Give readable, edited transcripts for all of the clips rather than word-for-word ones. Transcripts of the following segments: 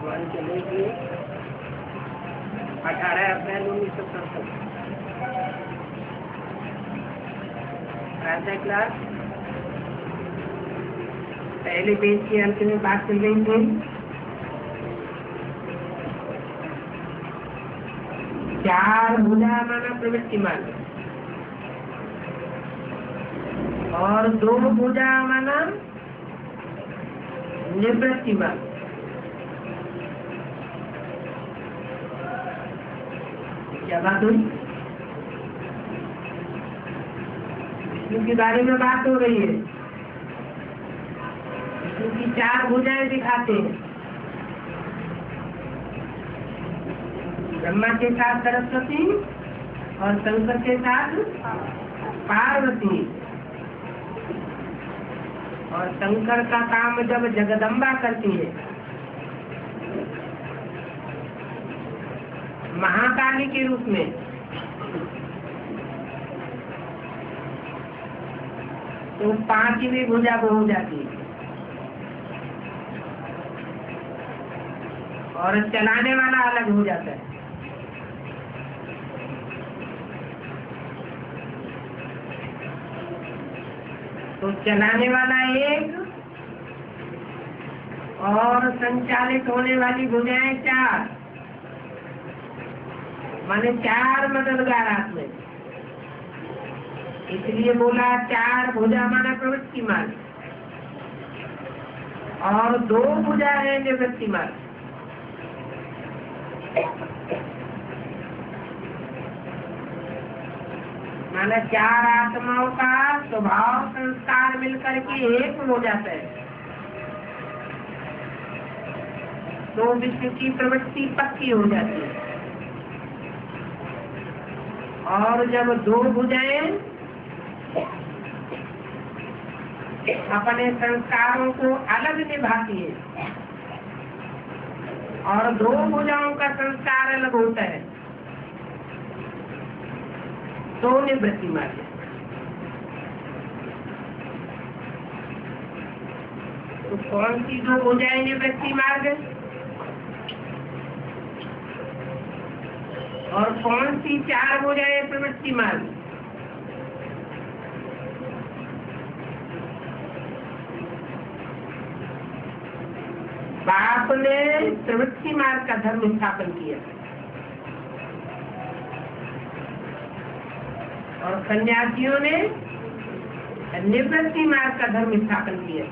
हमारी चलेगी 18 अप्रैल 1967। क्लास पहले पेज के अंत में बात चल रही थी। चार भुजा माना प्रवृत्ति मार्ग और दो भुजा माना निवृत्ति मार्ग। क्या बात हुई? विष्णु के बारे में बात हो रही है। विष्णु की चार भुजाएं दिखाते हैं। ब्रह्मा के साथ सरस्वती और शंकर के साथ पार्वती। और शंकर का काम जब जगदम्बा करती है, महाकाली के रूप में, तो पांचवी भुजा वो हो जाती है। और चलाने वाला अलग हो जाता है। तो चलाने वाला एक और संचालित होने वाली भुजाएं चार, माने चार मददगार आत्मे। इसलिए बोला चार भुजा माना प्रवृत्ति मार्ग और दो भुजा है निवृत्ति मार्ग। माना चार आत्माओं का स्वभाव संस्कार मिलकर के एक हो जाता है, तो विश्व की प्रवृत्ति पक्की हो जाती है। और जब दो भुजाएं अपने संस्कारों को अलग निभाती है और दो भुजाओं का संस्कार अलग होता है, तो निवृत्ति मार्ग। तो कौन सी दो भुजाएं निवृत्ति मार्ग और कौन सी चार भुजाएं प्रवृत्ति मार्ग? बाप ने प्रवृत्ति मार्ग का धर्म स्थापन किया और सन्यासियों ने निवृत्ति मार्ग का धर्म स्थापन किया।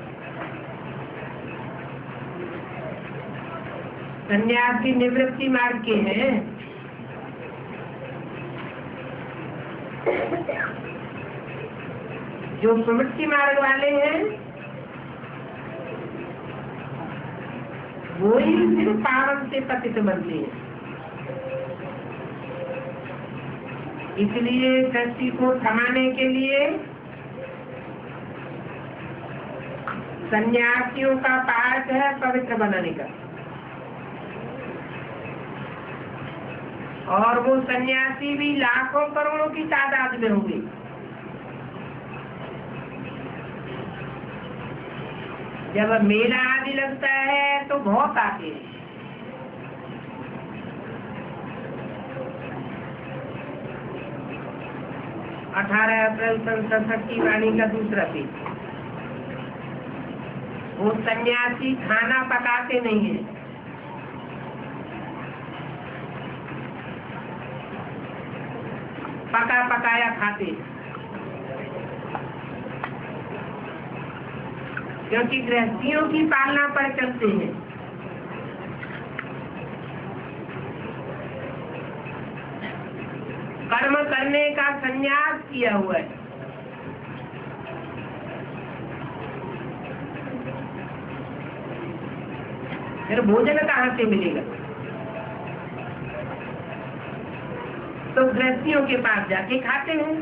सन्यासी निवृत्ति मार्ग के हैं। जो प्रवृत्ति मार्ग वाले हैं वो ही फिर पावन से पतित बनते हैं। इसलिए सृष्टि को थमाने के लिए सन्यासियों का पाठ है पवित्र बनाने का। और वो सन्यासी भी लाखों करोड़ों की तादाद में होंगे। जब मेला आदि लगता है तो बहुत आते हैं। अठारह अप्रैल 1967 की वाणी का दूसरा पेज। वो सन्यासी खाना पकाते नहीं है, पका पकाया खाते, क्योंकि गृहस्थियों की पालना पर चलते हैं। कर्म करने का संन्यास किया हुआ है। फिर भोजन कहाँ से मिलेगा? तो गृहस्थियों के पास जाके खाते हैं।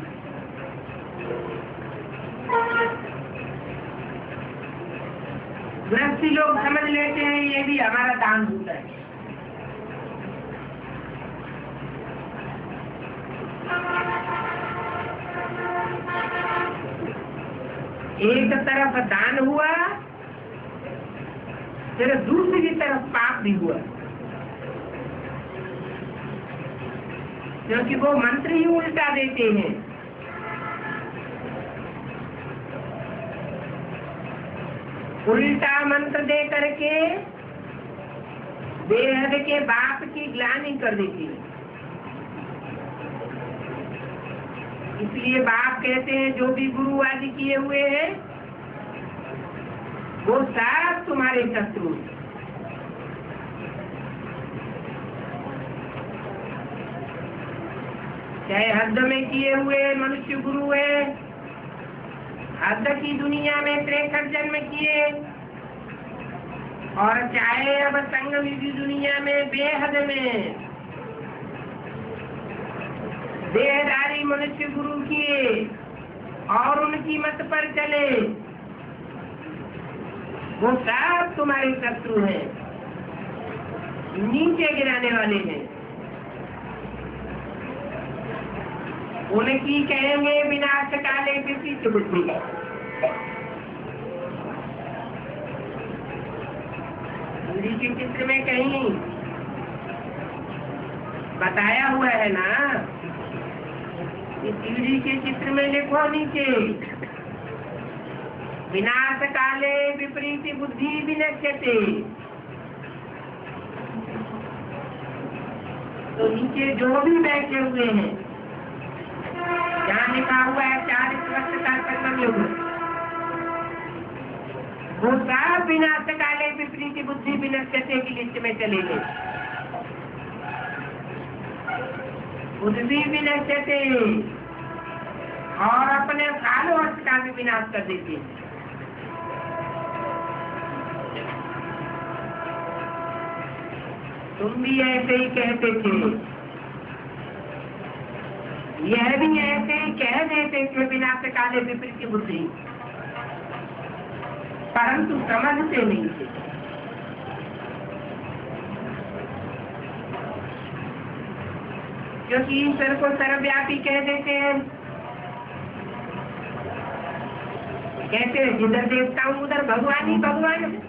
गृहस्थी लोग समझ लेते हैं ये भी हमारा दान होता है। एक तरफ दान हुआ फिर दूसरी तरफ पाप भी हुआ, क्योंकि वो मंत्र ही उल्टा देते हैं। उल्टा मंत्र दे करके बेहद के बाप की ग्लानि कर देती है। इसलिए बाप कहते हैं जो भी गुरु आदि किए हुए हैं वो सब तुम्हारे शत्रु। चाहे हद में किए हुए मनुष्य गुरु है, हद की दुनिया में 63 जन्म किए, और चाहे अब संगम की दुनिया में बेहद में देहधारी मनुष्य गुरु किए और उनकी मत पर चले, वो सब तुम्हारे शत्रु हैं, नीचे गिराने वाले हैं। उनकी कहेंगे विनाश काले विपरीत बुद्धि। हिंदी के चित्र में कहीं बताया हुआ है ना, सीढ़ी के चित्र में लिखो नीचे विनाश काले विपरीत बुद्धि विनश्यते। तो नीचे जो भी बैठे हुए हैं, जहाँ लिखा हुआ है 40 वर्ष का कर्म योग, वो सब विनाश काले विपरीत बुद्धि विनश्यते की लिस्ट में चले गए। बुद्धि विनश्यते और अपने फॉलोअर्स का भी विनाश कर देते हैं। तुम भी ऐसे ही कहते थे, यह भी ऐसे ही कह देते थे विनाश काले विपरीत बुद्धि, परंतु समझते नहीं थे। क्योंकि ईश्वर को सर्वव्यापी कह देते हैं, कहते हैं जिधर देखता हूँ उधर भगवान ही भगवान है।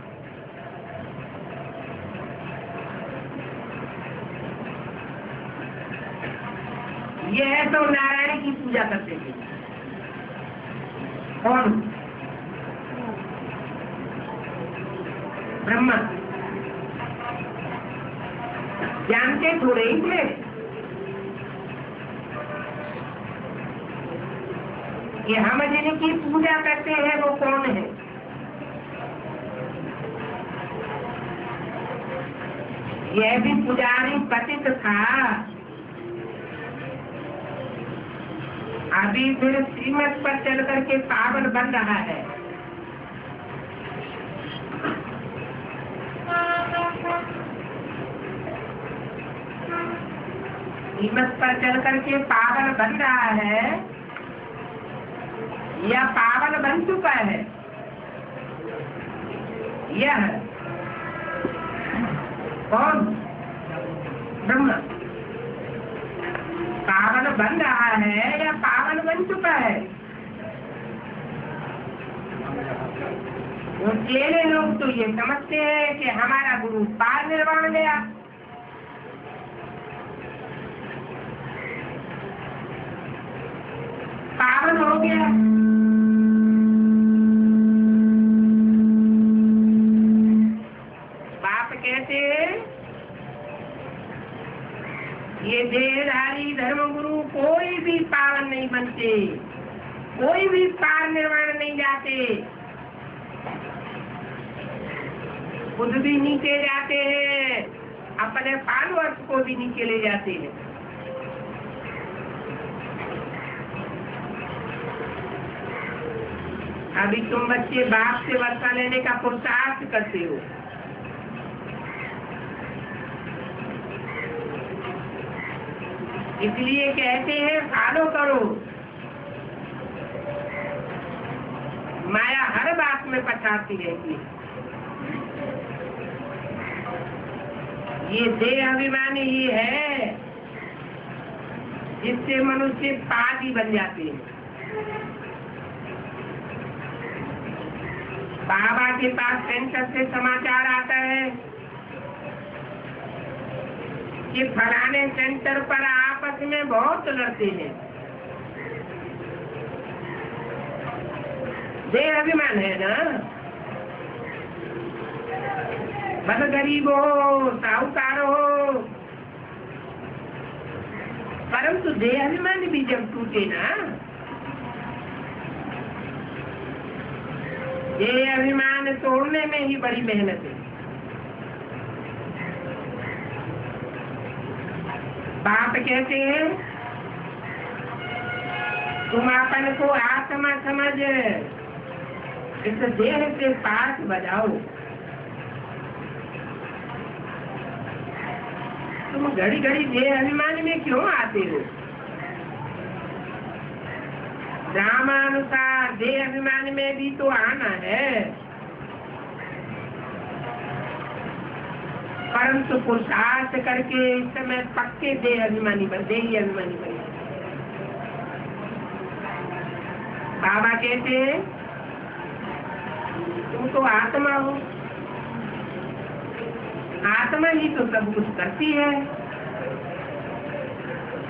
यह तो नारायण की पूजा करते थे। कौन? ब्रह्मा। जानते थोड़े ही थे। ये हम जिनकी पूजा करते हैं वो कौन है? यह भी पुजारी पतित था, अभी फिर श्रीमत पर चल करके पावन बन रहा है। श्रीमत पर चल करके पावन बन रहा है या पावन बन चुका है? यह कौन? ब्रह्मा। पावन बन रहा है या पावन बन चुका है? वो चेले लोग तो ये समझते हैं कि हमारा गुरु पार निर्वाण गया। पावन हो गया। बाप कहते ये देहधारी धर्म गुरु कोई भी पावन नहीं बनते, कोई भी पार निर्वाण नहीं जाते, खुद भी नीचे जाते हैं, अपने फॉलोअर्स को भी नीचे ले जाते हैं। अभी तुम बच्चे बाप से वर्षा लेने का पुरुषार्थ करते हो, इसलिए कहते हैं फॉलो करो। माया हर बात में पछाड़ती रहती है। ये देह अभिमानी ही है जिससे मनुष्य पापी बन जाते हैं। बाबा के पास सेंटर से समाचार आता है कि फलाने सेंटर पर आपस में बहुत लड़ते हैं। देह अभिमान है ना, बस गरीब हो साहूकार हो, परंतु देह अभिमान भी जब टूटे ना, देह अभिमान तोड़ने में ही बड़ी मेहनत है। बाप कहते हैं तुम अपन को आत्मा समझ इस देह के पास बजाओ। तुम घड़ी घड़ी देह अभिमान में क्यों आते हो? रामानुसार देह अभिमान में भी तो आना है, परंतु पुरुषार्थ करके इस समय पक्के देह अभिमानी बने। बाबा कहते हैं तुम तो आत्मा हो, आत्मा ही तो सब कुछ करती है।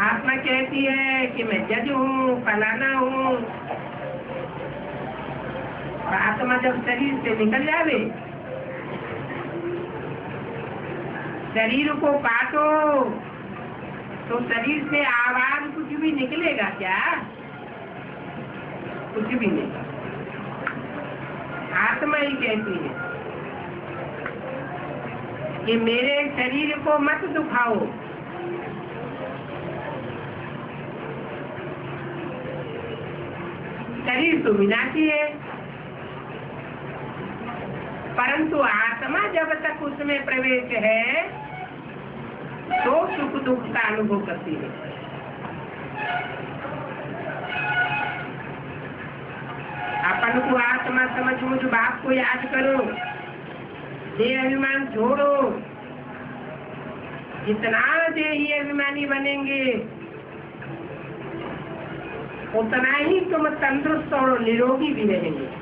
आत्मा कहती है कि मैं जज हूँ, फलाना हूँ। और आत्मा जब शरीर से निकल जावे, शरीर को काटो तो शरीर से आवाज कुछ भी निकलेगा क्या? कुछ भी नहीं। आत्मा ही कहती है कि मेरे शरीर को मत दुखाओ। शरीर तो विनाशी है, परंतु आत्मा जब तक उसमें प्रवेश है तो सुख दुख का अनुभव करती है। अपन को आत्मा समझो, जो बाप को याद करो, देह अभिमान छोड़ो। जितना देही अभिमानी बनेंगे उतना ही तुम तंदुरुस्त और निरोगी भी रहेंगे।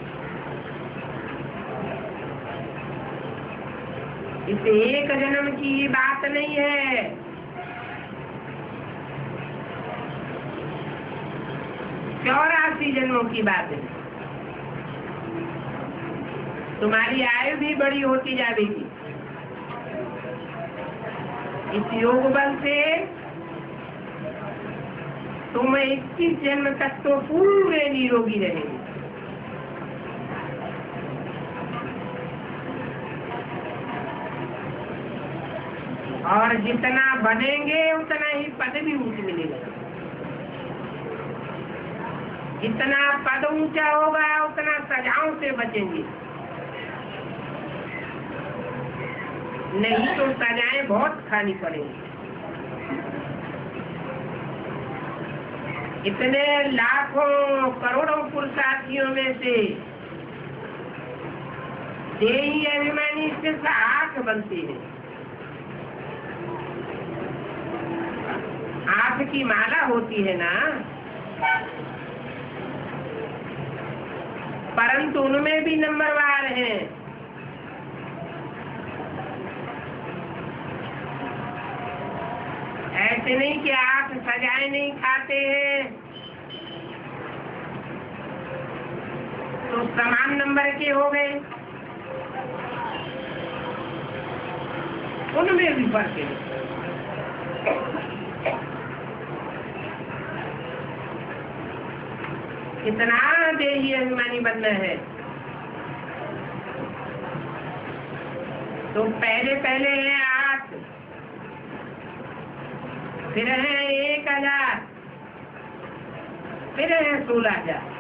इस एक जन्म की ये बात नहीं है, चौरासी जन्मों की बात है। तुम्हारी आयु भी बड़ी होती जाएगी। इस योग बल से तुम 21 जन्म तक तो पूरे निरोगी रहेंगे। और जितना बढ़ेंगे उतना ही पद भी ऊंच मिलेगा। जितना पद ऊंचा होगा उतना सजाओं से बचेंगे, नहीं तो सजाएं बहुत खानी पड़ेंगी। इतने लाखों करोड़ों पुरुषार्थियों में से देही अभिमानी सिर्फ 8 बनते हैं। 8 की माला होती है ना, परंतु उनमें भी नंबरवार हैं। ऐसे नहीं कि 8 सजाए नहीं खाते हैं तो समान नंबर के हो गए, उनमें भी फर्क है। इतना देही अभिमानी बनना है तो पहले है 8, फिर है 1000, फिर है 16,000।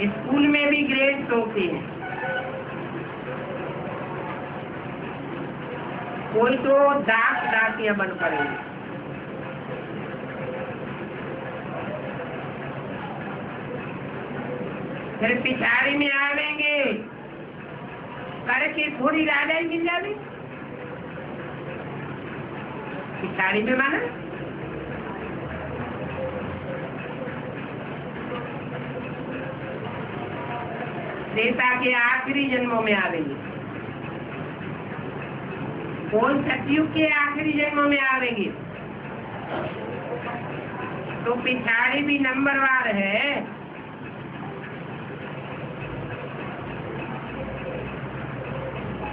स्कूल में भी ग्रेड होते हैं। कोई तो डाकिया बन पड़ेंगे, फिर पिछाड़ी में आवेंगे करके थोड़ी राजा ही मिल जावे। पिछाड़ी में माना त्रेता के आखिरी जन्मों में आवेंगे, कौन सतयुग के आखिरी जन्मों में आवेंगे। तो पिछाड़ी भी नंबरवार है।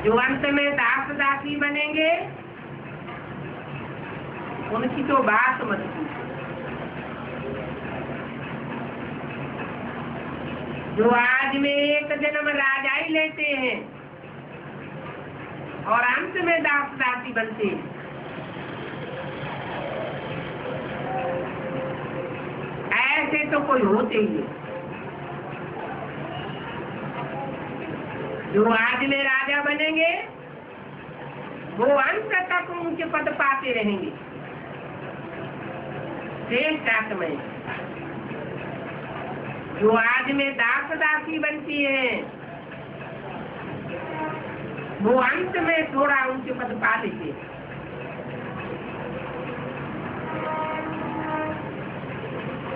जो अंत में दास दासी बनेंगे उनकी तो बात मत पूछो। जो आज में एक जन्म राजाई लेते हैं और अंत में दास दासी बनते हैं, ऐसे तो कोई होते ही नहीं। जो आज में राजा बनेंगे वो अंत तक उनके पद पाते रहेंगे। शेष में जो आज में दास दासी बनती है वो अंत में थोड़ा ऊंचे पद पा लेते।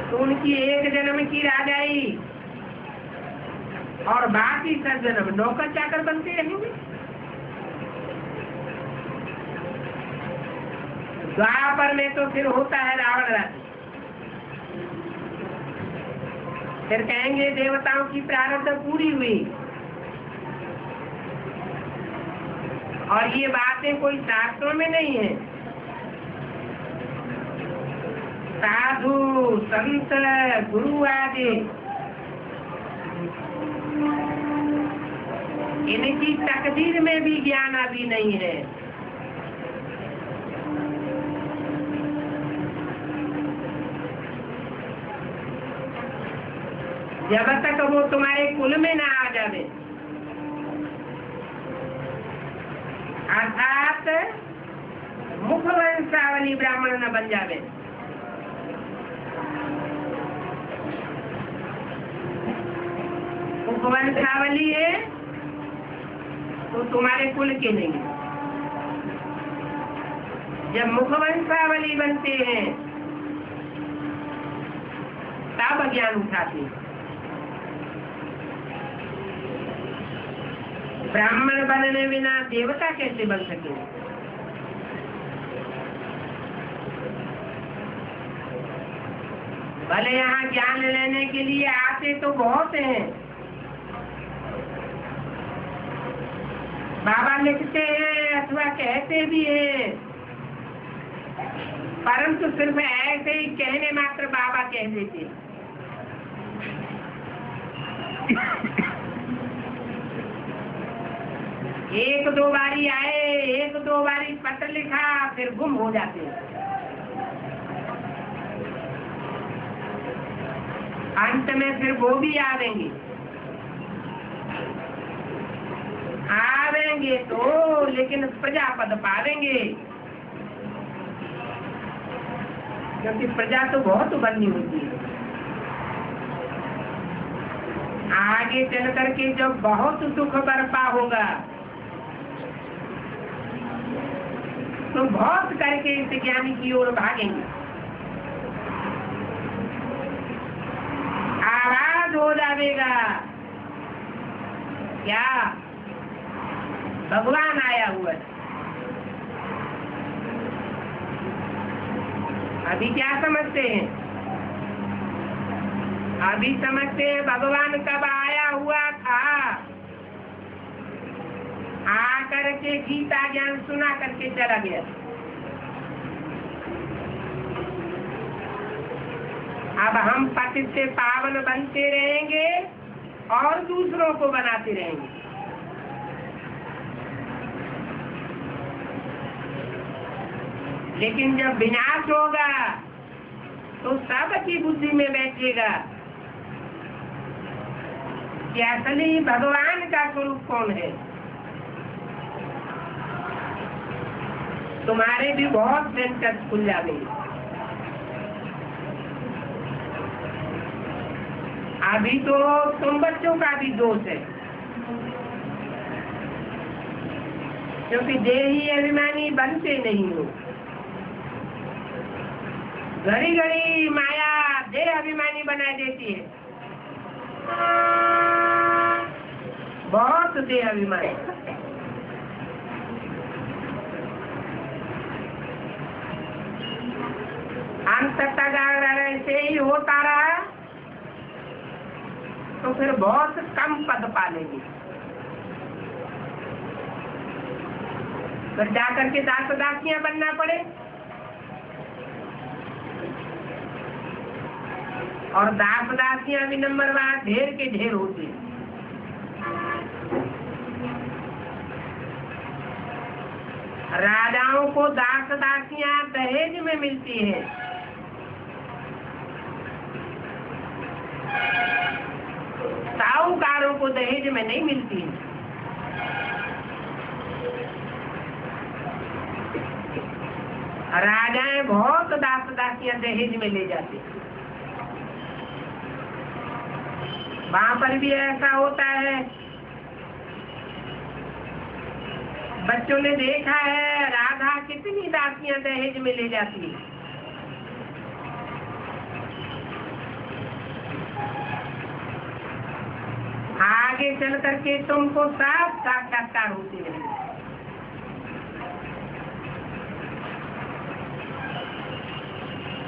तो उनकी एक जन्म की राजाई और बाकी सब जन्म नौकर चाकर बनते रहेंगे। द्वापर में तो फिर होता है रावण राज्य। फिर कहेंगे देवताओं की प्रारब्ध पूरी हुई। और ये बातें कोई शास्त्रों में नहीं है। साधु संत गुरु आदि इनकी तकदीर में भी ज्ञान अभी नहीं है। जब तक वो तुम्हारे कुल में ना आ जावे, अर्थात मुखवंशावली ब्राह्मण न बन जावे, मुखवंशावली है तो तुम्हारे कुल के नहीं। जब मुखवंशावली बनते हैं तब ज्ञान उठाते हैं। ब्राह्मण बनने बिना देवता कैसे बन सकेंगे। भले यहाँ ज्ञान लेने के लिए आते तो बहुत हैं। बाबा लिखते हैं अथवा कहते भी हैं, परंतु सिर्फ ऐसे ही कहने मात्र बाबा कह देते। एक दो बारी आए, एक दो बारी पत्र लिखा, फिर गुम हो जाते। अंत में फिर वो भी आवेंगे तो, लेकिन प्रजापद पावेंगे, क्योंकि प्रजा तो बहुत बननी होती है। आगे चल करके जब बहुत सुख बरपा होगा तो बहुत करके इस ज्ञानी की ओर भागेंगे। आवाज हो जाएगा, क्या भगवान आया हुआ है। अभी क्या समझते हैं? अभी समझते हैं भगवान कब आया हुआ था, आकर के गीता ज्ञान सुना करके चला गया। अब हम पतित से पावन बनते रहेंगे और दूसरों को बनाते रहेंगे। लेकिन जब विनाश होगा तो सबकी बुद्धि में बैठेगा कि असली भगवान का स्वरूप कौन है। तुम्हारे भी बहुत सेंटर खुल जाएंगे। अभी तो तुम बच्चों का भी दोष है, क्योंकि देही अभिमानी बनते नहीं हो। घड़ी घड़ी माया देह अभिमानी बना देती है। बहुत देह अभिमानी। अंत तक अगर ऐसे ही होता रहा तो फिर बहुत कम पद पालेंगे, फिर जाकर के दास दासियां बनना पड़े। और दास दासियां भी नंबरवार ढेर के ढेर होते हैं। राजाओं को दास दासियां दहेज में मिलती है, साहूकारों को दहेज में नहीं मिलती है। राजाएं बहुत दास दासियां दहेज में ले जाते हैं। वहां पर भी ऐसा होता है। बच्चों ने देखा है राधा कितनी दासियां दहेज में ले जाती है। आगे चल करके तुमको साफ साक्षात्कार होते रहेंगे।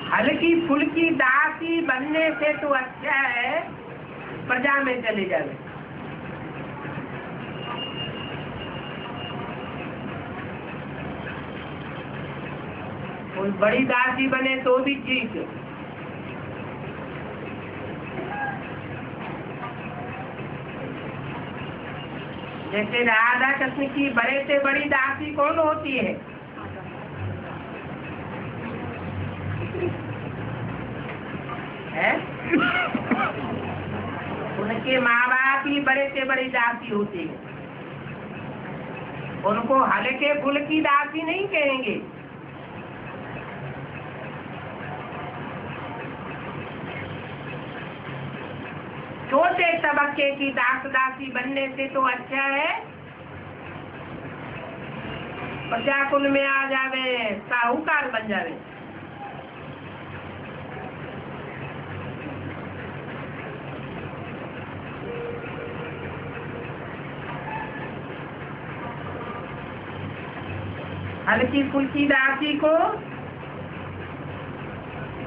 हल्की फुल्की दासी बनने से तो अच्छा है प्रजा में चले जाए। कोई बड़ी दासी बने तो भी ठीक है। जैसे राधा कृष्ण की बड़े से बड़ी दासी कौन होती है? उनके माँ बाप ही बड़े से बड़ी दासी होती है। उनको हल्के फुल्की दासी नहीं कहेंगे। छोटे तबके की दास दासी बनने से तो अच्छा है प्रजाकुल में आ जावे, साहूकार बन जावे। हल्की फुल्की दासी को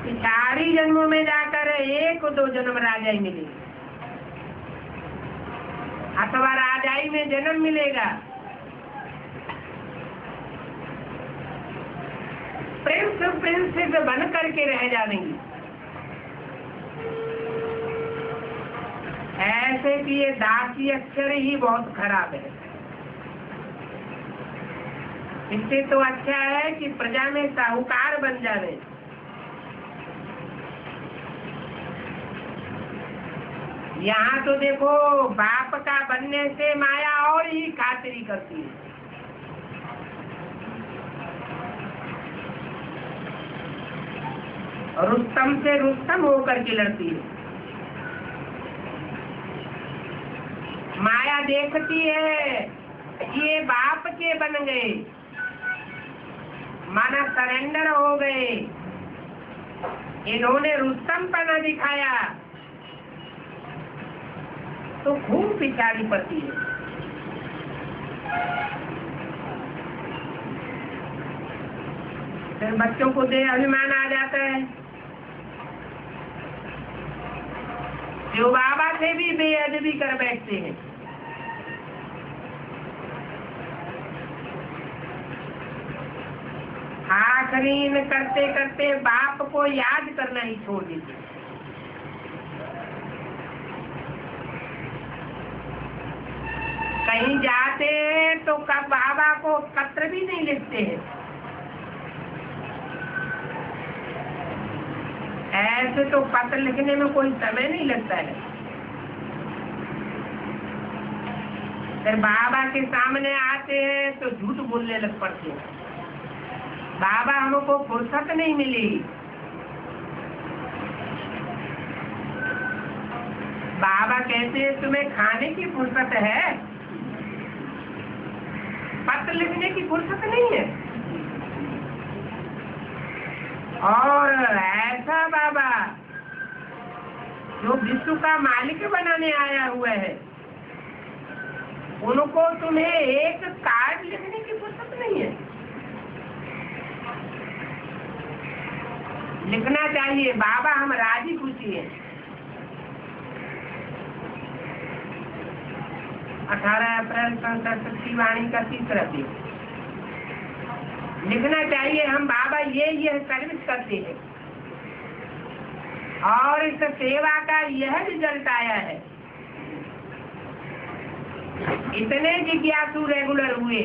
पिछाड़ी जन्मों में जाकर 1-2 जन्म राजाई मिलेगी, अथवा राजाई में जन्म मिलेगा। प्रिंसेस बन करके रह जाएंगी। ऐसे कि ये दासी अक्षर ही बहुत खराब है। इससे तो अच्छा है कि प्रजा में साहूकार बन जावे। यहाँ तो देखो बाप का बनने से माया और ही खातिरी करती है। रुस्तम से रुस्तम होकर के लड़ती है। माया देखती है ये बाप के बन गए, माना सरेंडर हो गए, इन्होंने रुस्तम पना दिखाया, तो खूब पिछाड़ी पड़ती है। फिर बच्चों को दे अभिमान आ जाता है। जो बाबा से भी बेअदबी कर बैठते हैं। आखरीन करते करते बाप को याद करना ही छोड़ देते। कहीं जाते हैं तो कब बाबा को पत्र भी नहीं लिखते हैं। ऐसे तो पत्र लिखने में कोई समय नहीं लगता है। फिर बाबा के सामने आते हैं तो झूठ बोलने लग पड़ते हैं। बाबा हमको फुर्सत नहीं मिली। बाबा कहते हैं तुम्हें खाने की फुर्सत है, पत्र लिखने की फुर्सत नहीं है। और ऐसा बाबा जो विश्व का मालिक बनाने आया हुआ है, उनको तुम्हें एक कार्ड लिखने की फुर्सत नहीं है। लिखना चाहिए, बाबा हम राजी खुशी हैं। 18 अप्रैल संसद की वाणी का तीसरा दिन। लिखना चाहिए हम बाबा ये सर्विस करते हैं और इस सेवा का यह रिजल्ट आया है। इतने जिज्ञासु रेगुलर हुए।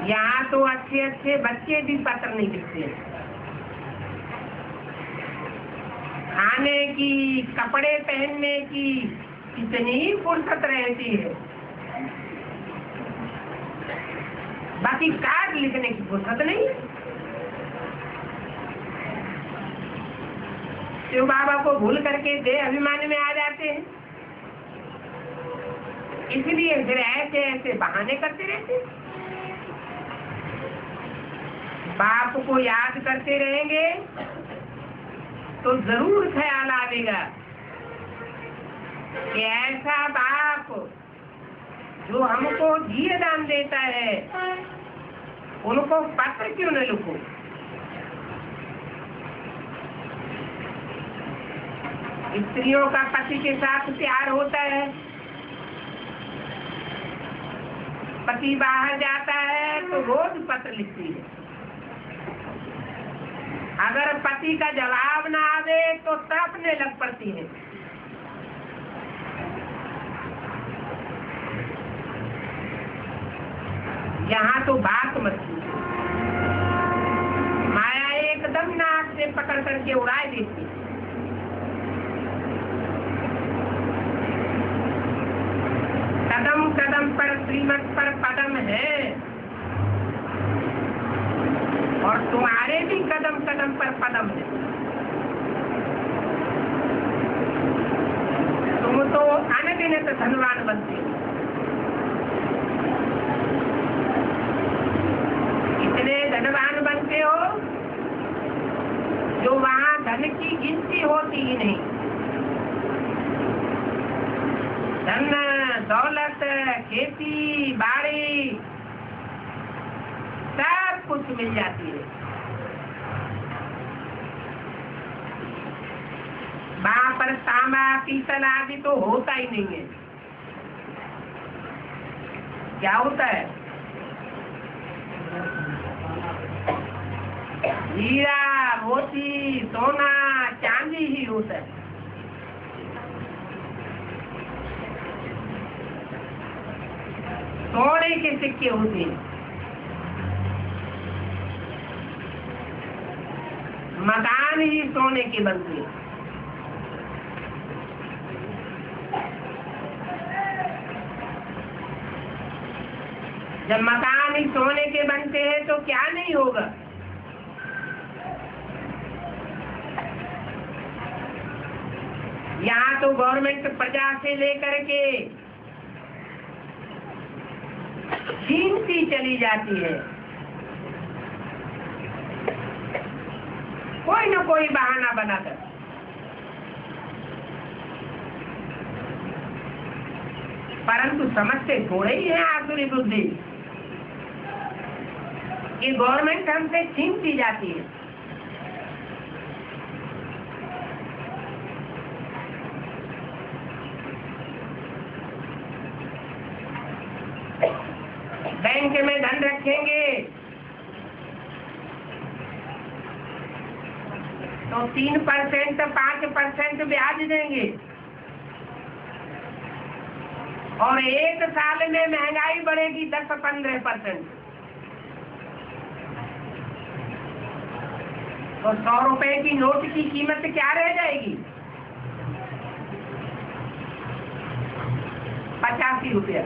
यहाँ तो अच्छे अच्छे बच्चे भी पत्र नहीं लिखते। खाने की, कपड़े पहनने की इतनी फुर्सत रहती है, बाकी कार्ड लिखने की फुर्सत नहीं। शिव बाबा को भूल करके देह अभिमान में आ जाते हैं, इसलिए फिर ऐसे ऐसे बहाने करते रहते हैं। बाप को याद करते रहेंगे तो जरूर ख्याल आएगा कि ऐसा बाप जो हमको घी दान देता है, उनको पत्र क्यों न लिखो। स्त्रियों का पति के साथ प्यार होता है, पति बाहर जाता है तो रोज पत्र लिखती है। अगर पति का जवाब ना आवे तो तड़पने लग पड़ती है। यहाँ तो बात मत कीजिए, माया एकदम नाक से पकड़ करके उड़ा देती। कदम कदम पर श्रीमत पर पदम है और तुम्हारे भी कदम कदम पर पदम है। तुम तो अनगिनत धनवान बनते हो। इतने धनवान बनते हो जो वहाँ धन की गिनती होती ही नहीं। धन दौलत, खेती बाड़ी सब कुछ मिल जाती है। वहाँ पर तांबा पीतल आदि तो होता ही नहीं है। क्या होता है? हीरा मोती सोना चांदी ही होता है। सोने के सिक्के होते हैं। मकान ही सोने के बनते हैं। जब मकान ही सोने के बनते हैं तो क्या नहीं होगा। यहाँ तो गवर्नमेंट प्रजा से लेकर के छीनती चली जाती है। कोई न कोई बहाना बनाकर। परंतु समझते थोड़े ही है आसुरी बुद्धि कि गवर्नमेंट हमसे छीनती जाती है। बैंक में धन रखेंगे तो 3% 5% ब्याज देंगे और एक साल में महंगाई बढ़ेगी 10-15%। तो 100 रुपए की नोट की कीमत क्या रह जाएगी? 85 रुपया,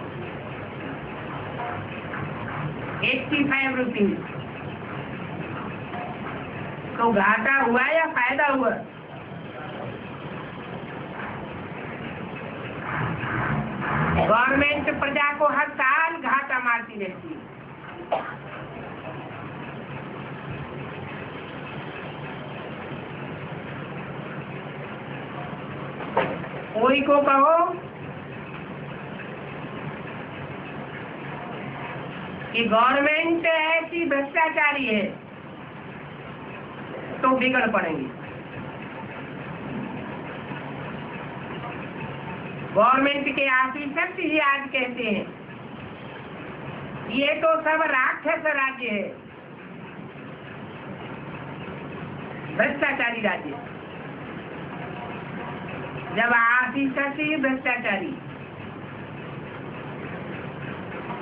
85 रुपीज। तो घाटा हुआ या फायदा हुआ? गवर्नमेंट प्रजा को हर साल घाटा मारती रहती है। कोई को कहो कि गवर्नमेंट ऐसी भ्रष्टाचारी है तो बिगड़ पड़ेंगे। गवर्नमेंट के ऑफिसर ही आज कहते हैं ये तो सब राक्षस राज्य है, भ्रष्टाचारी राज्य। जब ऑफिसर ही भ्रष्टाचारी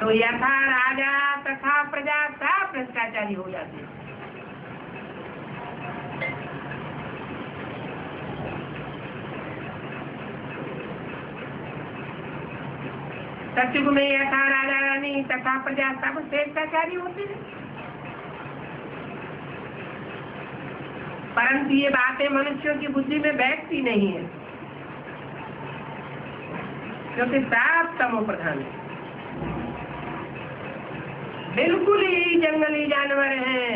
तो यथा राजा तथा प्रजा सब भ्रष्टाचारी हो जाते हैं। सतयुग में यथा राजा रानी तथा प्रजा सब भ्रष्टाचारी होते हैं। परंतु ये बातें मनुष्यों की बुद्धि में बैठती नहीं है, क्योंकि सब तमो प्रधान है। बिल्कुल ही जंगली जानवर हैं।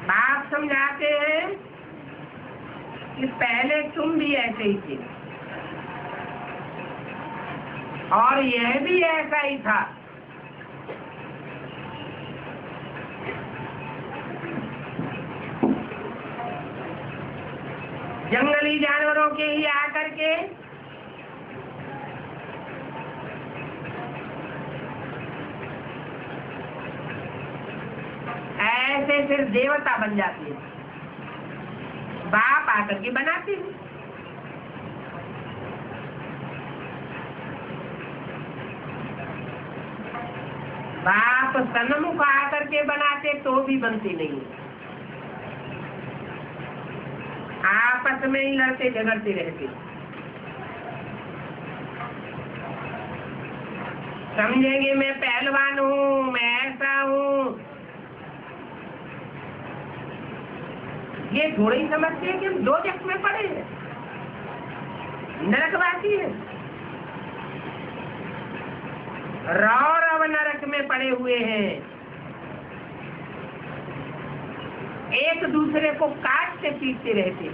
बाप समझाते हैं कि पहले तुम भी ऐसे ही थे और यह भी ऐसा ही था। जंगली जानवरों के ही आकर के ऐसे फिर देवता बन जाती है। बाप आकर के बनाते हैं। बाप सन्मुख आकर के बनाते तो भी बनती नहीं, आपस में ही लड़ते झगड़ते रहते। समझेंगे मैं पहलवान हूँ, मैं ऐसा हूँ, ये थोड़े ही समझते हैं कि हम दो जग में पड़े हैं, नरकवासी है। रौरव नरक में पड़े हुए हैं, एक दूसरे को काटते पीटते रहते।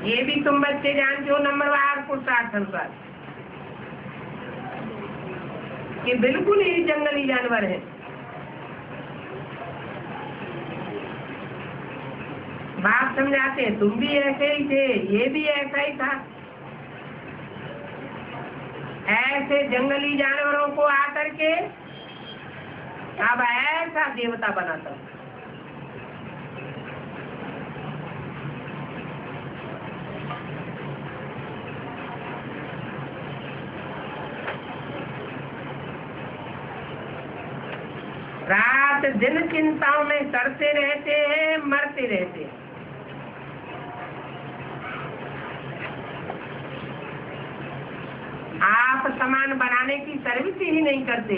ये भी तुम बच्चे जानते हो नंबरवार पुरुषार्थ अनुसार कि बिल्कुल ही जंगली जानवर है। बाप समझाते हैं तुम भी ऐसे ही थे, ये भी ऐसा ही था। ऐसे जंगली जानवरों को आकर के अब ऐसा देवता बनाता। रात दिन चिंताओं में सड़ते रहते हैं, मरते रहते हैं। आप सामान बनाने की सर्विस ही नहीं करते।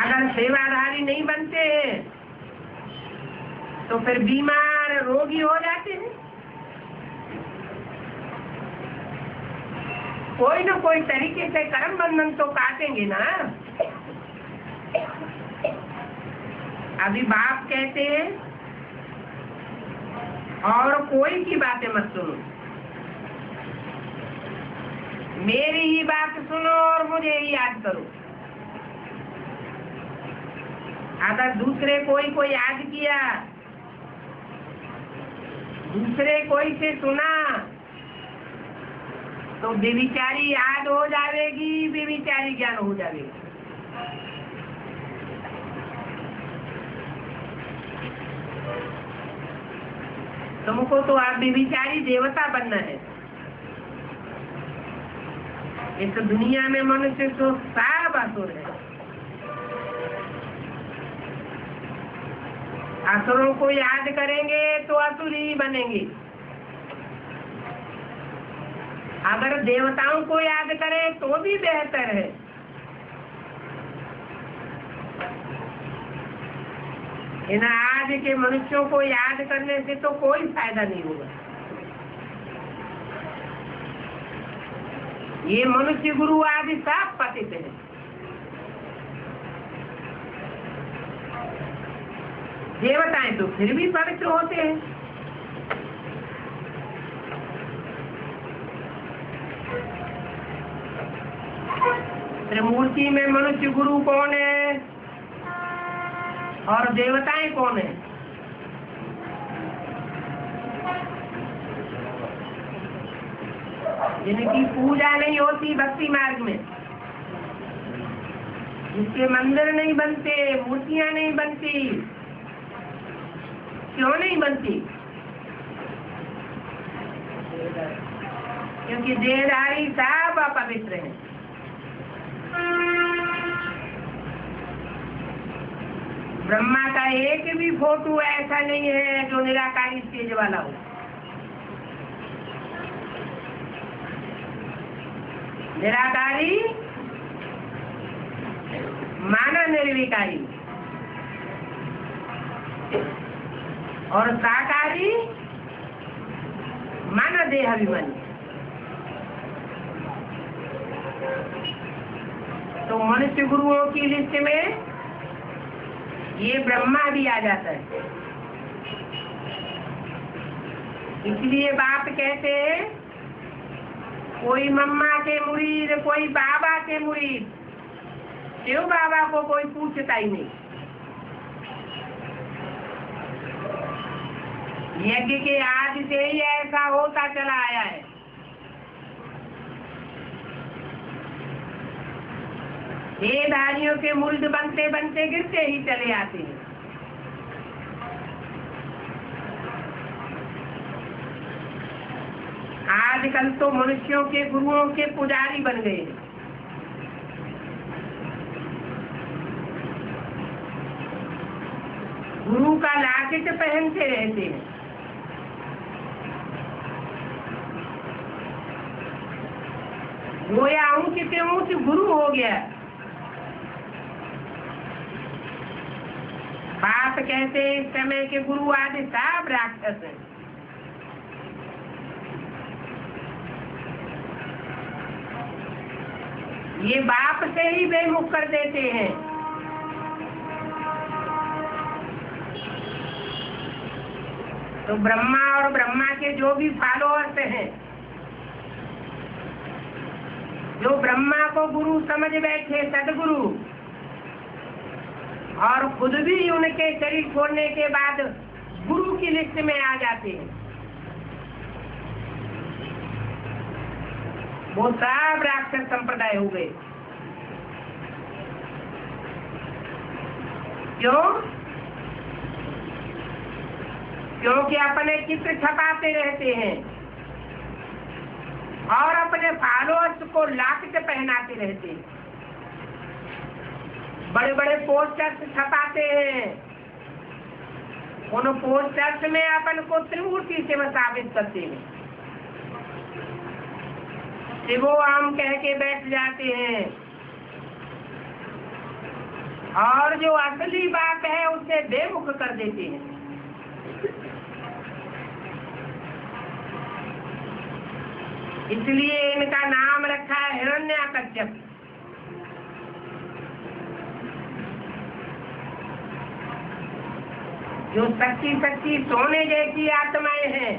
अगर सेवाधारी नहीं बनते हैं तो फिर बीमार रोगी हो जाते हैं। कोई न कोई तरीके से कर्म बंधन तो काटेंगे ना। अभी बाप कहते हैं और कोई की बातें मत सुनो, मेरी ही बात सुनो और मुझे ही याद करो। अगर दूसरे कोई को याद किया, दूसरे कोई से सुना तो बेविचारी याद हो जाएगी, बेविचारी ज्ञान हो जाएगी। तुमको तो आप बेविचारी देवता बनना है। इस दुनिया में मनुष्य तो सब असुर है। असुरों को याद करेंगे तो असुर ही बनेंगे। अगर देवताओं को याद करें तो भी बेहतर है। इन आज के मनुष्यों को याद करने से तो कोई फायदा नहीं होगा। ये मनुष्य गुरु आदि सब पतित हैं। देवताएं तो फिर भी पवित्र होते हैं। त्रिमूर्ति में मनुष्य गुरु कौन है और देवताएं कौन है? जिनकी पूजा नहीं होती भक्ति मार्ग में, जिसके मंदिर नहीं बनते, मूर्तियां नहीं बनती। क्यों नहीं बनती? क्योंकि देहधारी सब अपवित्र हैं। ब्रह्मा का एक भी फोटो ऐसा नहीं है जो निराकारी स्टेज वाला हो। निराकारी माना निर्विकारी और साकारी माना देहाभिमानी। तो मनुष्य गुरुओं की लिस्ट में ये ब्रह्मा भी आ जाता है। इसलिए बाप कहते हैं कोई मम्मा के मुरीद, कोई बाबा के मुरीद, शिव बाबा को कोई पूछता ही नहीं। यज्ञ के आदि से ही ऐसा होता चला आया है। देहधारियों के मुरीद बनते बनते गिरते ही चले आते हैं। आजकल तो मनुष्यों के गुरुओं के पुजारी बन गए हैं। गुरु का लॉकेट पहनते रहते हैं। गोया ऊंच के ऊंच गुरु हो गया। बाप कहते इस समय के गुरु आदि सब राक्षस हैं। ये बाप से ही बेमुख कर देते हैं। तो ब्रह्मा और ब्रह्मा के जो भी फॉलोअर्स हैं, जो ब्रह्मा को गुरु समझ बैठे, सदगुरु, और खुद भी उनके शरीर छोड़ने के बाद गुरु की लिस्ट में आ जाते हैं, वो सब राक्षस संप्रदाय हो गए। क्यों? क्योंकि अपने चित्र छपाते रहते हैं और अपने फॉलोअर्स को लॉकेट पहनाते रहते हैं। बड़े बड़े पोस्टर्स छपाते हैं। उन पोस्टर्स में अपन को त्रिमूर्ति से साबित करते हैं। शिवो हम कह के बैठ जाते हैं और जो असली बात है उसे बेमुख कर देते हैं। इसलिए इनका नाम रखा है हिरण्याकश्यप। जो सच्ची सच्ची सोने जैसी आत्माएं हैं,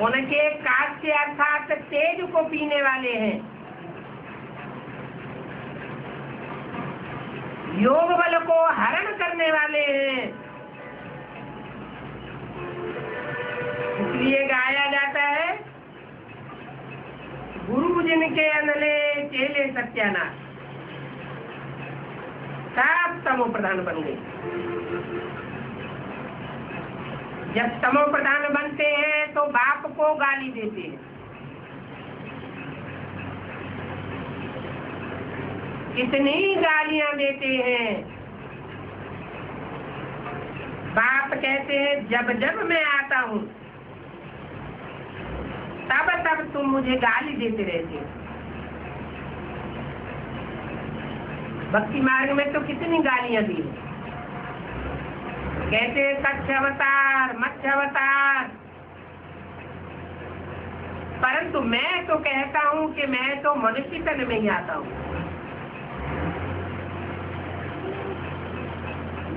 उनके काष्य अर्थात तेज को पीने वाले हैं, योग बल को हरण करने वाले हैं। इसलिए गाया जाता है गुरु जिनके अनले चेले सत्यानाश। सब तमो प्रधान बन गए। जब तमो प्रधान बनते हैं तो बाप को गाली देते हैं। कितनी गालियां देते हैं। बाप कहते हैं जब जब मैं आता हूँ तब तब तुम मुझे गाली देते रहते हो। भक्ति मार्ग में तो कितनी गालियां दी। कहते सच्च अवतार, मत्स्य अवतार, परंतु मैं तो कहता हूँ कि मैं तो मनुष्य तन में ही आता हूँ।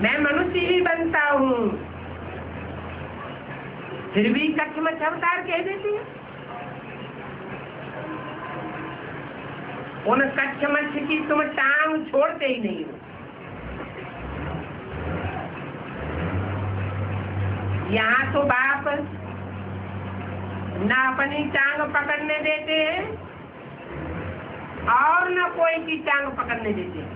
मैं मनुष्य ही बनता हूँ, फिर भी कच्छ मच्छ अवतार कह देती है। उन कच्छ मच्छ की तुम टांग छोड़ते ही नहीं हो। यहाँ तो बाप न अपनी टांग पकड़ने देते हैं और न कोई की टांग पकड़ने देते,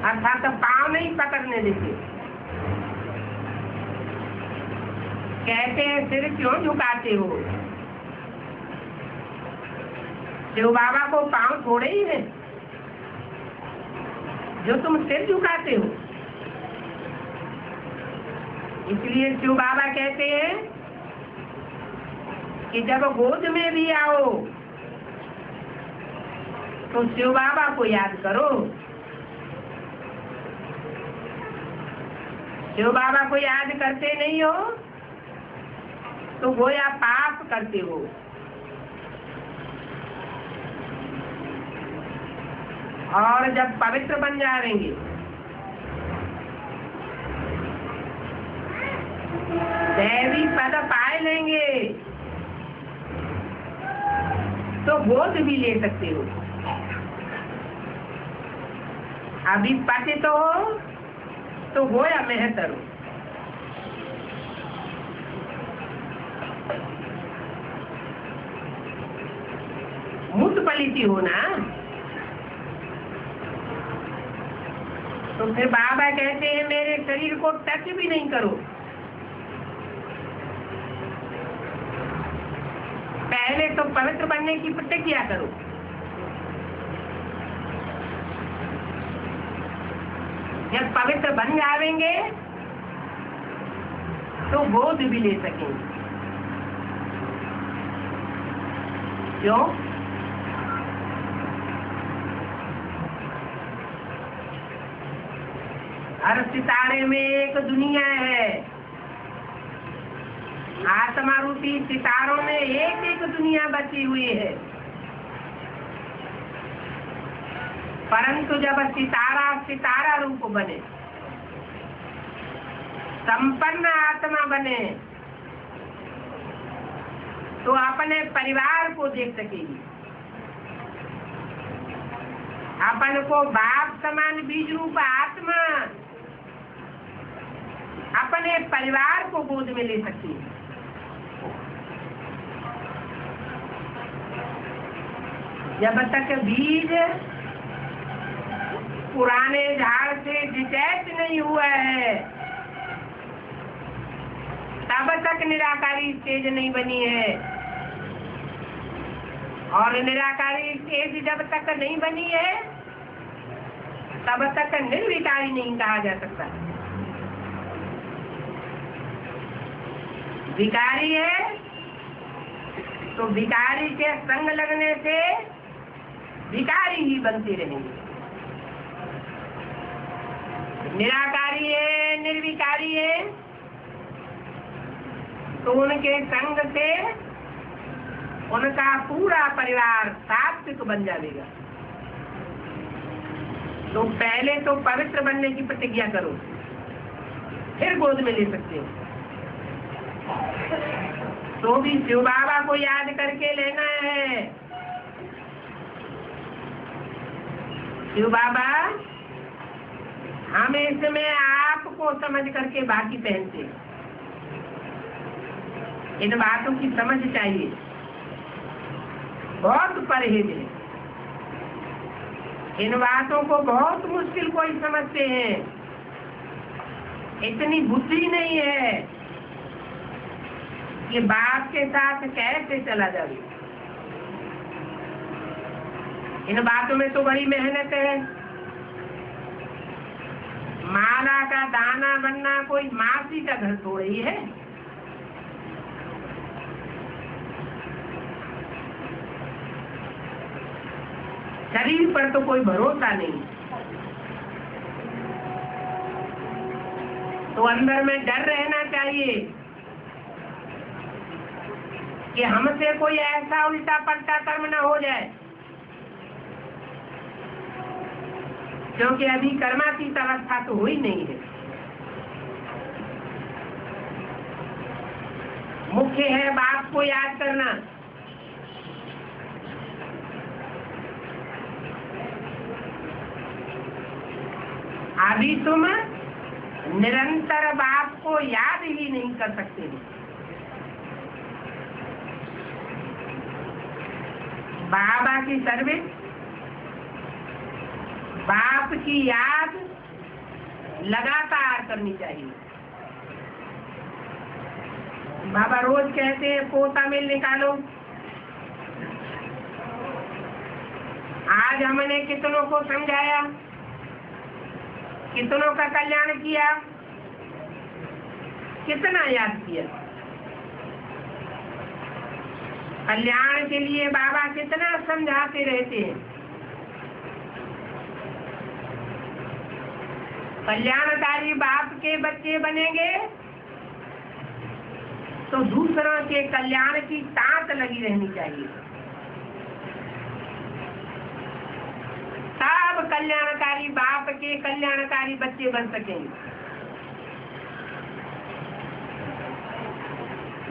अर्थात पांव नहीं पकड़ने देते। कहते हैं सिर क्यों झुकाते हो? शिव बाबा को पांव थोड़े ही है जो तुम सिर झुकाते हो। इसलिए शिव बाबा कहते हैं कि जब गोद में भी आओ तो शिव बाबा को याद करो। शिव बाबा को याद करते नहीं हो तो गोया पाप करते हो। और जब पवित्र बन जाएंगे, दैवी पद पाए लेंगे, तो गोद भी ले सकते हो। अभी पतित हो तो गोया मेहतर हो। मुत पलिती हो ना, तो फिर बाबा कहते हैं मेरे शरीर को टच भी नहीं करो। पहले तो पवित्र बनने की प्रतिज्ञा करो। जब पवित्र बन जाएंगे तो गोद भी ले सकेंगे। क्यों? हर सितारे में एक दुनिया है। आत्मा रूपी सितारों में एक एक दुनिया बची हुई है। परंतु जब सितारा सितारा रूप बने, संपन्न आत्मा बने, तो अपने परिवार को देख सकेगी। अपन को बाप समान बीज रूप आत्मा अपने परिवार को गोद में ले सकती है। जब तक बीज पुराने झाड़ से डिटैच नहीं हुआ है, तब तक निराकारी स्टेज नहीं बनी है। और निराकारी स्टेज जब तक नहीं बनी है, तब तक निर्विकारी नहीं कहा जा सकता। विकारी है तो विकारी के संग लगने से विकारी ही बनते रहेंगे। निराकारी है, निर्विकारी है, तो उनके संग से उनका पूरा परिवार सात्विक बन जाएगा। तो पहले तो पवित्र बनने की प्रतिज्ञा करो, फिर गोद में ले सकते हो। तो भी शिव बाबा को याद करके लेना है। शिव बाबा हम इसमें आपको समझ करके बाकी पहनते। इन बातों की समझ चाहिए, बहुत परहेज है। इन बातों को बहुत मुश्किल कोई समझते हैं। इतनी बुद्धि नहीं है कि बाप के साथ कैसे चला जाए। इन बातों में तो बड़ी मेहनत है। माला का दाना बनना कोई मासी का घर थोड़ा ही है। शरीर पर तो कोई भरोसा नहीं, तो अंदर में डर रहना चाहिए कि हमसे कोई ऐसा उल्टा पलटा कर्म न हो जाए क्योंकि अभी कर्मातीत अवस्था तो हुई नहीं है। मुख्य है बाप को याद करना। अभी तुम निरंतर बाप को याद ही नहीं कर सकते हो। बाबा की सर्विस, बाप की याद लगातार करनी चाहिए। बाबा रोज कहते हैं पोता मिल निकालो। आज हमने कितनों को समझाया, कितनों का कल्याण किया, कितना याद किया। कल्याण के लिए बाबा कितना समझाते रहते हैं। कल्याणकारी बाप के बच्चे बनेंगे तो दूसरों के कल्याण की ताक लगी रहनी चाहिए। सब कल्याणकारी बाप के कल्याणकारी बच्चे बन सकेंगे।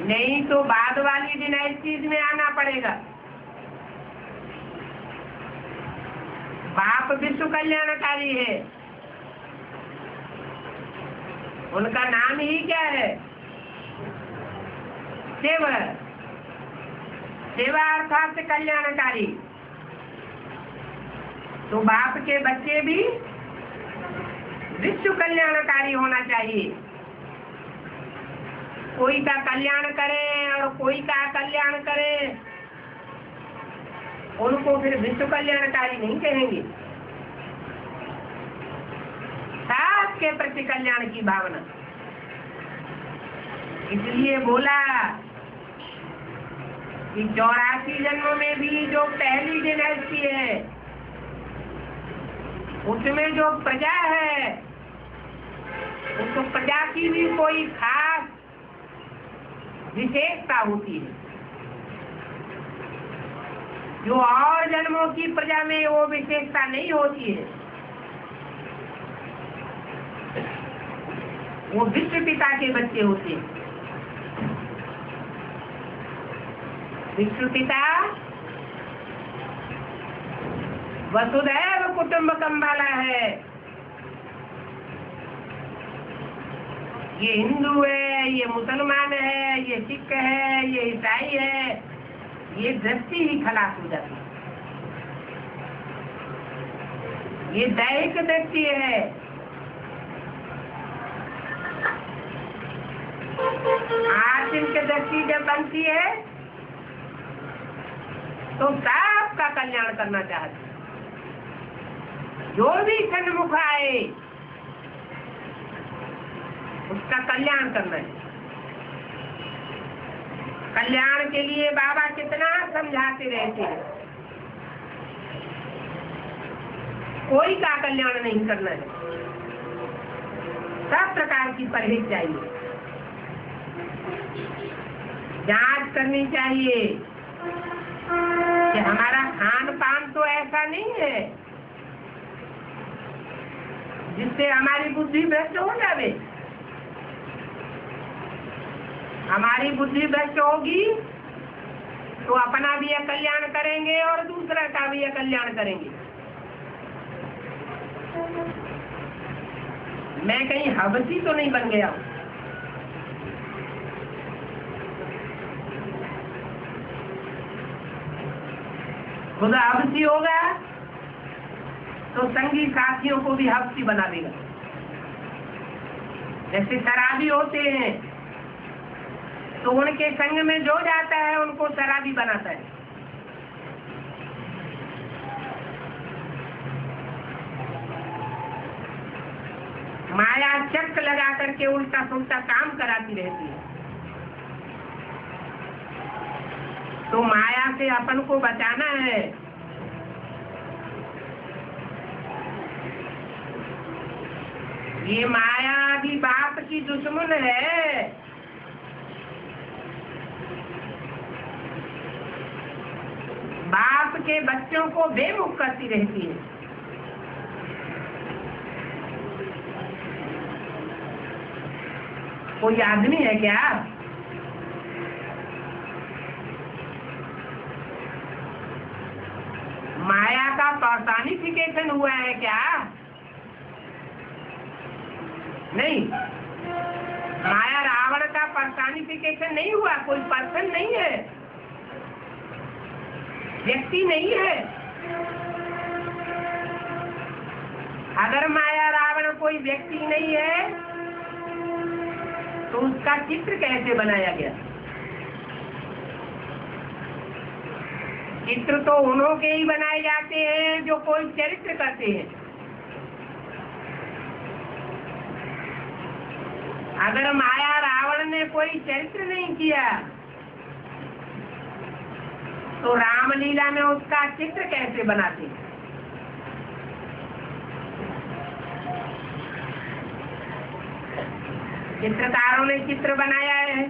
नहीं तो बाद वाली डिनाइस्टीज में आना पड़ेगा। बाप विश्व कल्याणकारी है। उनका नाम ही क्या है? सेवा। सेवा अर्थात कल्याणकारी। तो बाप के बच्चे भी विश्व कल्याणकारी होना चाहिए। कोई का कल्याण करे और कोई का कल्याण करे, उनको फिर विश्व कल्याणकारी नहीं कहेंगे। सबके प्रति कल्याण की भावना। इसलिए बोला कि 84 जन्मों में भी जो पहली डिनाइस्टी है उसमें जो प्रजा है उसको प्रजा की भी कोई खास विशेषता होती है जो और जन्मों की प्रजा में वो विशेषता नहीं होती है। वो विश्व पिता के बच्चे होते हैं। विश्व पिता वसुधैव कुटुंबकम वाला है। ये हिंदू है, ये मुसलमान है, ये सिख है, ये ईसाई है, ये दृष्टि ही खलास हो जाती है। ये दैहिक दृष्टि है। आत्मिक दृष्टि जब बनती है तो सबका कल्याण करना चाहती है। जो भी सन्मुख आए उसका कल्याण करना है। कल्याण के लिए बाबा कितना समझाते रहते हैं। कोई का कल्याण नहीं करना है। सब प्रकार की परहेज चाहिए। जांच करनी चाहिए कि हमारा खान पान तो ऐसा नहीं है जिससे हमारी बुद्धि भ्रष्ट हो जाए। हमारी बुद्धि भ्रष्ट होगी तो अपना भी कल्याण करेंगे और दूसरा का भी कल्याण करेंगे। मैं कहीं हबसी तो नहीं बन गया हूं। खुदा हबसी होगा तो संगी साथियों को भी हबसी बना देगा। जैसे शराबी होते हैं तो उनके संग में जो जाता है उनको शराबी बनाता है। माया चक्र लगा करके उल्टा सुल्टा काम कराती रहती है। तो माया से अपन को बचाना है। ये माया भी बाप की दुश्मन है। बाप के बच्चों को बेमुख करती रहती है। कोई आदमी है क्या? माया का पर्सनिफिकेशन हुआ है क्या? नहीं, माया रावण का पर्सनिफिकेशन नहीं हुआ, कोई पर्सन नहीं है, व्यक्ति नहीं है। अगर माया रावण कोई व्यक्ति नहीं है तो उसका चित्र कैसे बनाया गया? चित्र तो उन्हों के ही बनाए जाते हैं जो कोई चरित्र करते हैं। अगर माया रावण ने कोई चरित्र नहीं किया तो रामलीला में उसका चित्र कैसे बनाते हैं? चित्रकारों ने चित्र बनाया है,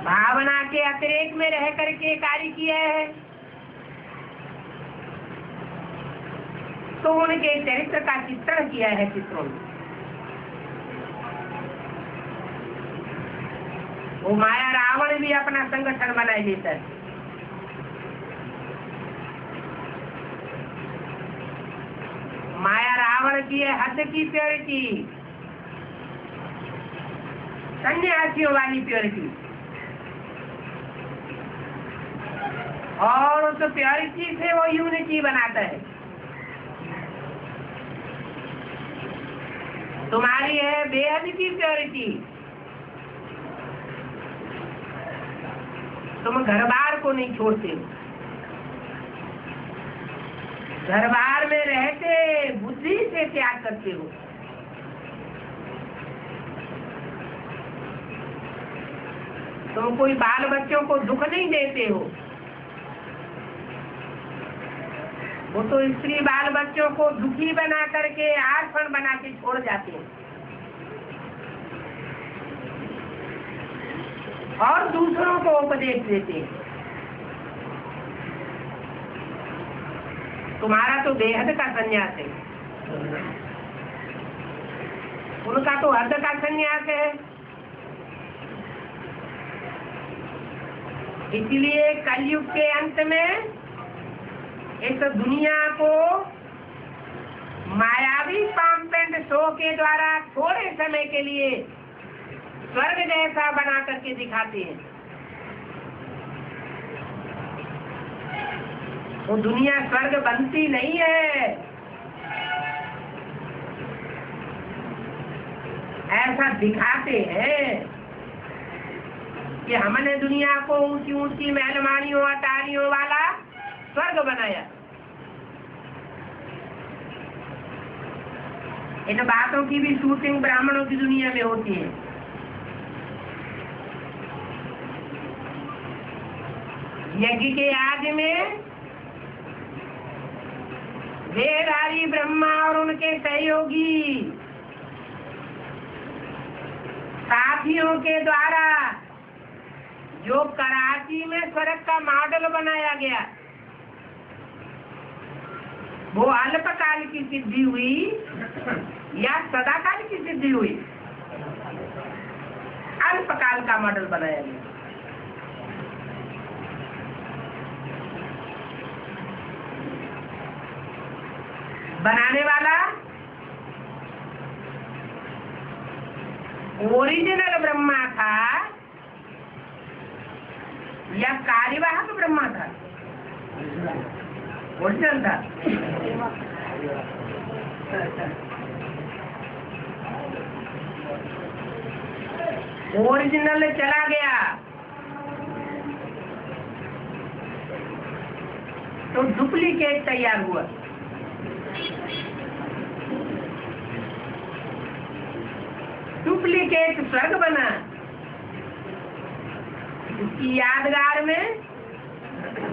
भावना के अतिरेक में रह करके कार्य किया है, तो उनके चरित्र का चित्रण किया है चित्रों में। वो माया रावण भी अपना संगठन बनाए लेता है। माया रावण की है हद की प्योरिटी, सन्यासियों वाली प्योरिटी, और उस प्योरिटी से वो यूनिटी बनाता है। तुम्हारी है बेहद की प्योरिटी, तुम घर बार को नहीं छोड़ते हो, घर बार में रहते बुद्धि से त्याग करते हो। तुम कोई बाल बच्चों को दुख नहीं देते हो, वो तो स्त्री बाल बच्चों को दुखी बना करके आर्फण बना के छोड़ जाते हैं और दूसरों को उपदेश देते हैं। तुम्हारा तो बेहद का संन्यास है, उनका तो हद का संन्यास है। इसलिए कलयुग के अंत में इस दुनिया को मायावी पंप एंड शो के द्वारा थोड़े समय के लिए स्वर्ग जैसा बना करके दिखाते हैं। वो दुनिया स्वर्ग बनती नहीं है, ऐसा दिखाते हैं कि हमने दुनिया को ऊंची ऊंची महलमानियों अटारियों वाला स्वर्ग बनाया। इन बातों की भी शूटिंग ब्राह्मणों की दुनिया में होती है। यज्ञ के आदि में वेदधारी ब्रह्मा और उनके सहयोगी साथियों के द्वारा जो कराची में स्वर्ग का मॉडल बनाया गया, वो अल्पकाल की सिद्धि हुई या सदाकाल की सिद्धि हुई? अल्पकाल का मॉडल बनाया गया। बनाने वाला ओरिजिनल ब्रह्मा था या कार्यवाहक ब्रह्मा था? ओरिजिनल था। ओरिजिनल चला गया तो डुप्लीकेट तैयार हुआ। डुप्लीकेट स्वर्ग बना। इसकी यादगार में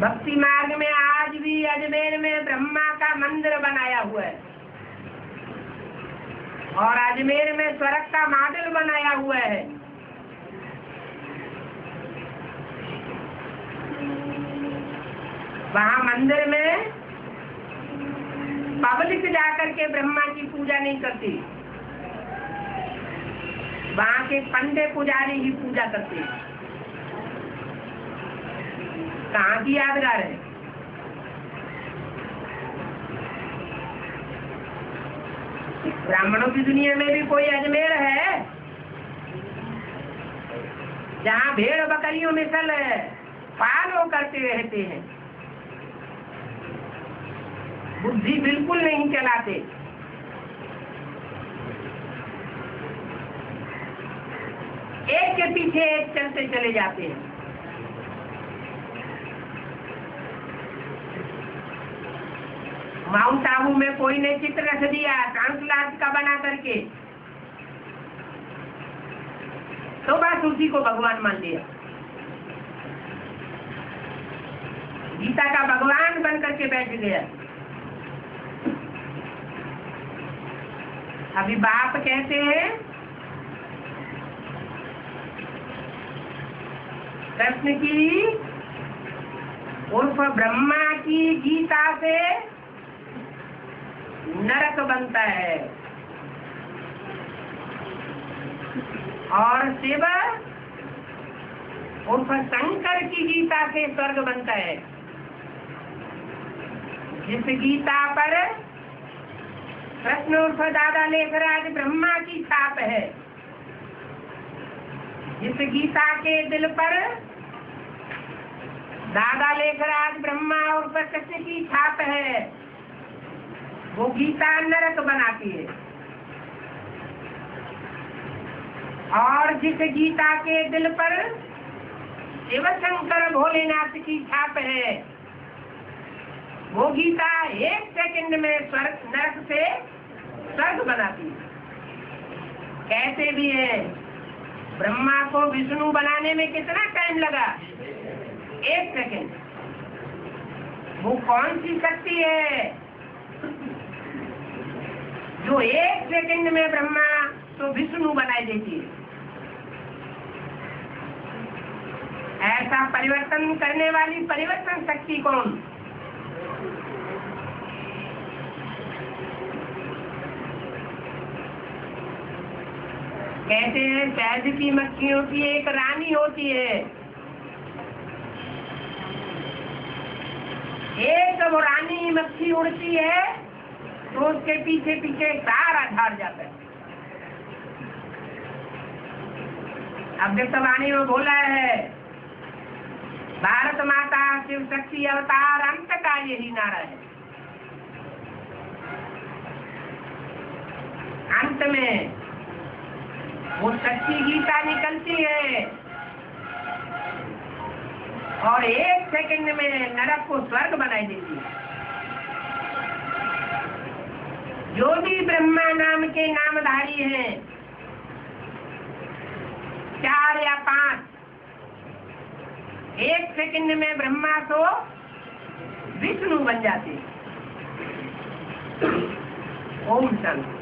भक्ति मार्ग में आज भी अजमेर में ब्रह्मा का मंदिर बनाया हुआ है और अजमेर में स्वर्ग का मॉडल बनाया हुआ है। वहाँ मंदिर में पब्लिक जाकर के ब्रह्मा की पूजा नहीं करती, वहाँ के पंडे पुजारी ही पूजा करते हैं। कहाँ की यादगार है? ब्राह्मणों की दुनिया में भी कोई अजमेर है जहाँ भेड़ बकरियों में सल पालो करते रहते हैं, बुद्धि बिल्कुल नहीं चलाते। एक के पीछे एक चलते चले जाते हैं। माउंट आबू में कोई ने चित्र रख दिया ट्रांसलाट का बना करके, तो बस उसी को भगवान मान लिया। गीता का भगवान बन करके बैठ गया। अभी बाप कहते हैं कृष्ण की उर्फ ब्रह्मा की गीता से नरक बनता है और शिव उर्फ शंकर की गीता से स्वर्ग बनता है। जिस गीता पर कृष्ण उर्फ दादा लेखराज ब्रह्मा की छाप है, जिस गीता के दिल पर दादा लेखराज ब्रह्मा उर्फ कृष्ण की छाप है, वो गीता नरक बनाती है। और जिस गीता के दिल पर शिव शंकर भोलेनाथ की छाप है, वो गीता 1 सेकंड में नरक से स्वर्ग बनाती है। कहते भी है ब्रह्मा को विष्णु बनाने में कितना टाइम लगा? 1 सेकंड। वो कौन सी शक्ति है जो 1 सेकंड में ब्रह्मा तो विष्णु बनाई देती है? ऐसा परिवर्तन करने वाली परिवर्तन शक्ति कौन? कहते हैं शहद की मक्खियों की एक रानी होती है, एक वो रानी मक्खी उड़ती है तो उसके पीछे पीछे सारा झाड़ जाता है। अभ्यस्तवाणी में बोला है भारत माता शिव शक्ति अवतार अंत का यही नारा है। अंत में वो शक्ति गीता निकलती है और 1 सेकंड में नरक को स्वर्ग बनाई देती है। जो भी ब्रह्मा नाम के नामधारी हैं, 4 या 5, 1 सेकंड में ब्रह्मा तो विष्णु बन जाते। ओम शांति।